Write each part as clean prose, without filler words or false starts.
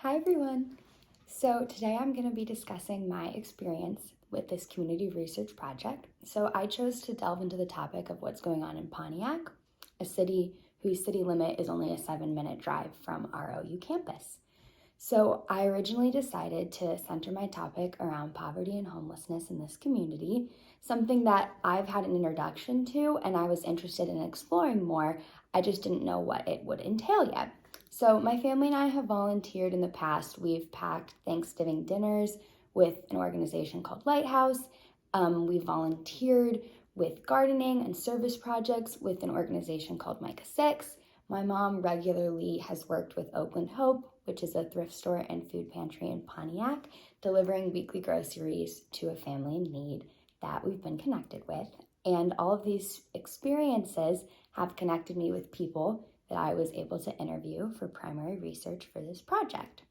Hi everyone! So today I'm going to be discussing my experience with this community research project. So I chose to delve into the topic of what's going on in Pontiac, a city whose city limit is only a 7-minute drive from our OU campus. So I originally decided to center my topic around poverty and homelessness in this community, something that I've had an introduction to and I was interested in exploring more. I just didn't know what it would entail yet. So my family and I have volunteered in the past. We've packed Thanksgiving dinners with an organization called Lighthouse. We've volunteered with gardening and service projects with an organization called Micah 6. My mom regularly has worked with Oakland Hope, which is a thrift store and food pantry in Pontiac, delivering weekly groceries to a family in need that we've been connected with. And all of these experiences have connected me with people that I was able to interview for primary research for this project.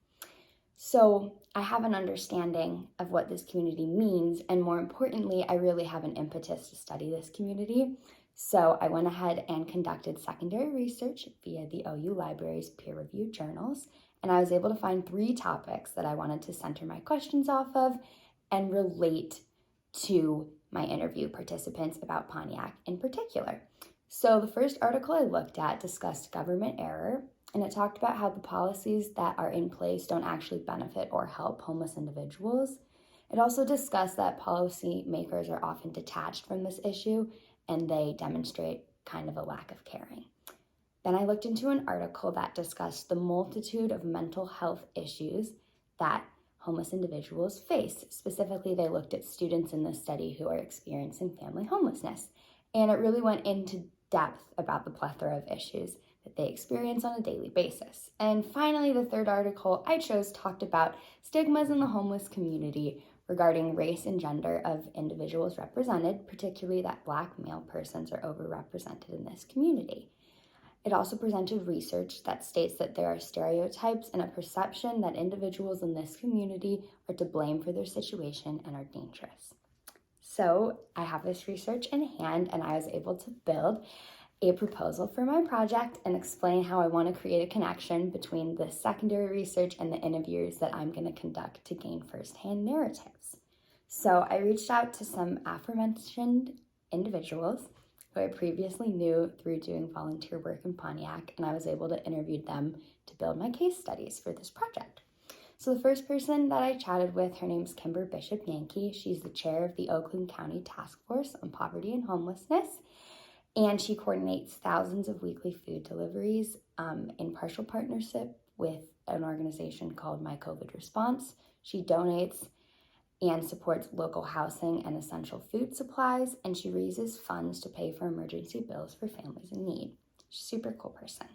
So I have an understanding of what this community means, and more importantly, I really have an impetus to study this community. So I went ahead and conducted secondary research via the OU Library's peer-reviewed journals, and I was able to find 3 topics that I wanted to center my questions off of and relate to my interview participants about Pontiac in particular. So the first article I looked at discussed government error, and it talked about how the policies that are in place don't actually benefit or help homeless individuals. It also discussed that policymakers are often detached from this issue and they demonstrate kind of a lack of caring. Then I looked into an article that discussed the multitude of mental health issues that homeless individuals face. Specifically, they looked at students in this study who are experiencing family homelessness. And it really went into depth about the plethora of issues that they experience on a daily basis. And finally, the third article I chose talked about stigmas in the homeless community regarding race and gender of individuals represented, particularly that Black male persons are overrepresented in this community. It also presented research that states that there are stereotypes and a perception that individuals in this community are to blame for their situation and are dangerous. So I have this research in hand, and I was able to build a proposal for my project and explain how I want to create a connection between the secondary research and the interviews that I'm going to conduct to gain firsthand narratives. So I reached out to some aforementioned individuals who I previously knew through doing volunteer work in Pontiac, and I was able to interview them to build my case studies for this project. So the first person that I chatted with, her name's Kimber Bishop Yankee. She's the chair of the Oakland County Task Force on Poverty and Homelessness, and she coordinates thousands of weekly food deliveries in partial partnership with an organization called My COVID Response. She donates and supports local housing and essential food supplies, and she raises funds to pay for emergency bills for families in need. She's a super cool person.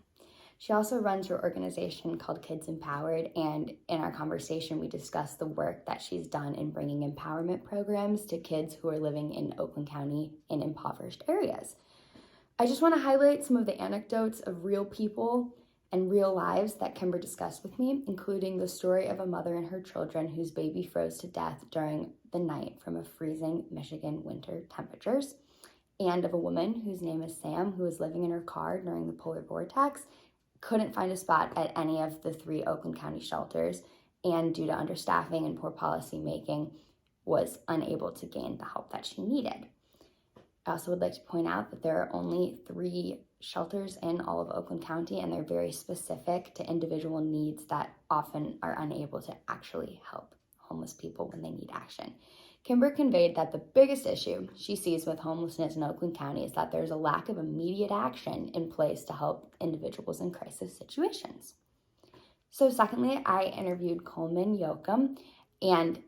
She also runs her organization called Kids Empowered, and in our conversation, we discussed the work that she's done in bringing empowerment programs to kids who are living in Oakland County in impoverished areas. I just want to highlight some of the anecdotes of real people and real lives that Kimber discussed with me, including the story of a mother and her children whose baby froze to death during the night from a freezing Michigan winter temperatures, and of a woman whose name is Sam, who was living in her car during the polar vortex, couldn't find a spot at any of the 3 Oakland County shelters, and due to understaffing and poor policy making, was unable to gain the help that she needed. I also would like to point out that there are only 3 shelters in all of Oakland County, and they're very specific to individual needs that often are unable to actually help homeless people when they need action. Kimber conveyed that the biggest issue she sees with homelessness in Oakland County is that there's a lack of immediate action in place to help individuals in crisis situations. So secondly, I interviewed Coleman Yoakum, and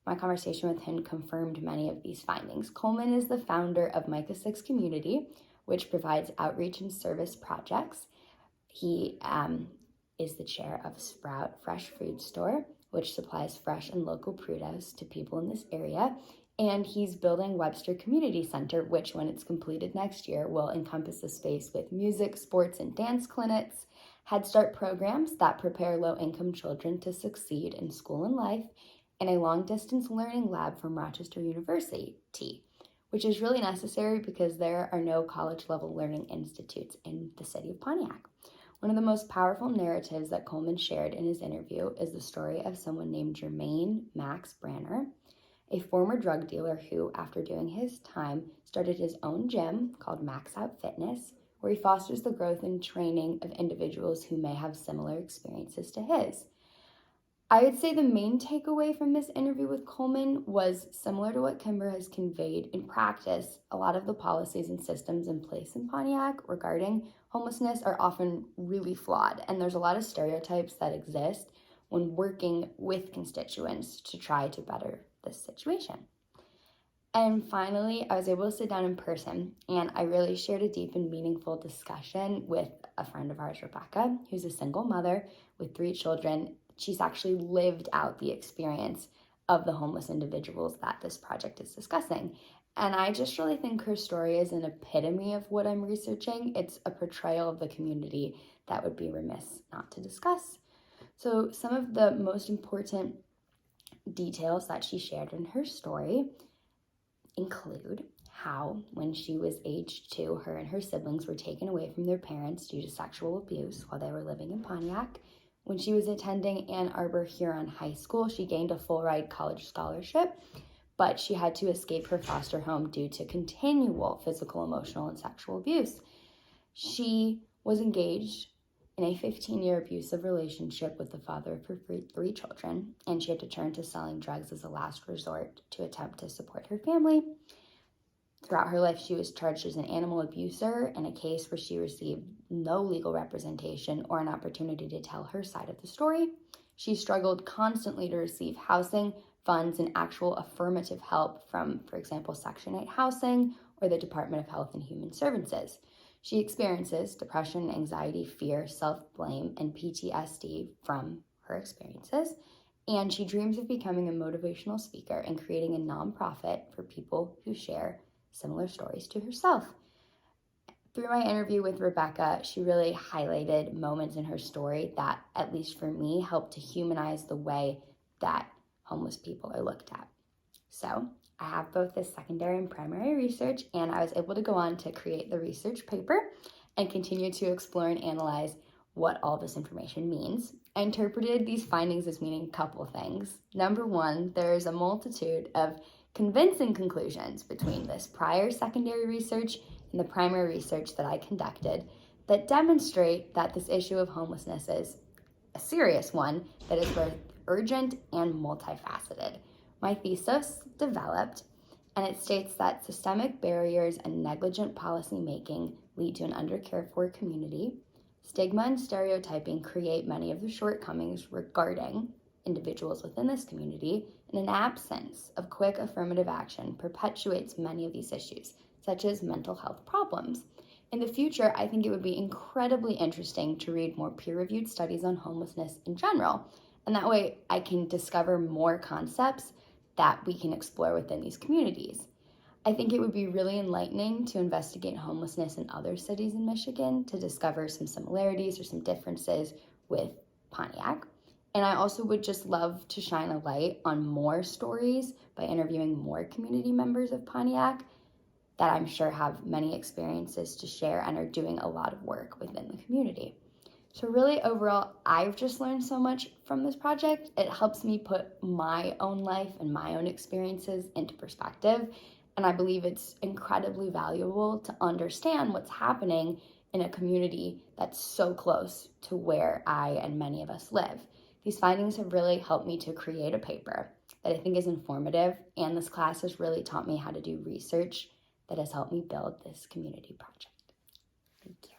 my conversation with him confirmed many of these findings. Coleman is the founder of Micah 6 Community, which provides outreach and service projects. He is the chair of Sprout Fresh Food Store, which supplies fresh and local produce to people in this area. And he's building Webster Community Center, which when it's completed next year will encompass a space with music, sports, and dance clinics, Head Start programs that prepare low-income children to succeed in school and life, and a long-distance learning lab from Rochester University, which is really necessary because there are no college-level learning institutes in the city of Pontiac. One of the most powerful narratives that Coleman shared in his interview is the story of someone named Jermaine Max Branner, a former drug dealer who, after doing his time, started his own gym called Max Out Fitness, where he fosters the growth and training of individuals who may have similar experiences to his. I would say the main takeaway from this interview with Coleman was similar to what Kimber has conveyed. In practice, a lot of the policies and systems in place in Pontiac regarding homelessness are often really flawed, and there's a lot of stereotypes that exist when working with constituents to try to better this situation. And finally, I was able to sit down in person, and I really shared a deep and meaningful discussion with a friend of ours, Rebecca, who's a single mother with 3 children. She's actually lived out the experience of the homeless individuals that this project is discussing. And I just really think her story is an epitome of what I'm researching. It's a portrayal of the community that would be remiss not to discuss. So some of the most important details that she shared in her story include how, when she was age 2, her and her siblings were taken away from their parents due to sexual abuse while they were living in Pontiac. When she was attending Ann Arbor Huron High School, she gained a full-ride college scholarship, but she had to escape her foster home due to continual physical, emotional, and sexual abuse. She was engaged in a 15-year abusive relationship with the father of her 3 children, and she had to turn to selling drugs as a last resort to attempt to support her family. Throughout her life, she was charged as an animal abuser in a case where she received no legal representation or an opportunity to tell her side of the story. She struggled constantly to receive housing, funds, and actual affirmative help from, for example, Section 8 housing or the Department of Health and Human Services. She experiences depression, anxiety, fear, self-blame, and PTSD from her experiences. And she dreams of becoming a motivational speaker and creating a nonprofit for people who share similar stories to herself. Through my interview with Rebecca, she really highlighted moments in her story that, at least for me, helped to humanize the way that homeless people are looked at. So I have both this secondary and primary research, and I was able to go on to create the research paper and continue to explore and analyze what all this information means. I interpreted these findings as meaning a couple things. Number one, there's a multitude of convincing conclusions between this prior secondary research and the primary research that I conducted that demonstrate that this issue of homelessness is a serious one that is both urgent and multifaceted. My thesis developed, and it states that systemic barriers and negligent policymaking lead to an undercared-for community. Stigma and stereotyping create many of the shortcomings regarding individuals within this community, and an absence of quick affirmative action perpetuates many of these issues, such as mental health problems. In the future, I think it would be incredibly interesting to read more peer-reviewed studies on homelessness in general, and that way I can discover more concepts that we can explore within these communities. I think it would be really enlightening to investigate homelessness in other cities in Michigan to discover some similarities or some differences with Pontiac. And I also would just love to shine a light on more stories by interviewing more community members of Pontiac that I'm sure have many experiences to share and are doing a lot of work within the community. So really, overall, I've just learned so much from this project. It helps me put my own life and my own experiences into perspective. And I believe it's incredibly valuable to understand what's happening in a community that's so close to where I and many of us live. These findings have really helped me to create a paper that I think is informative, and this class has really taught me how to do research that has helped me build this community project. Thank you.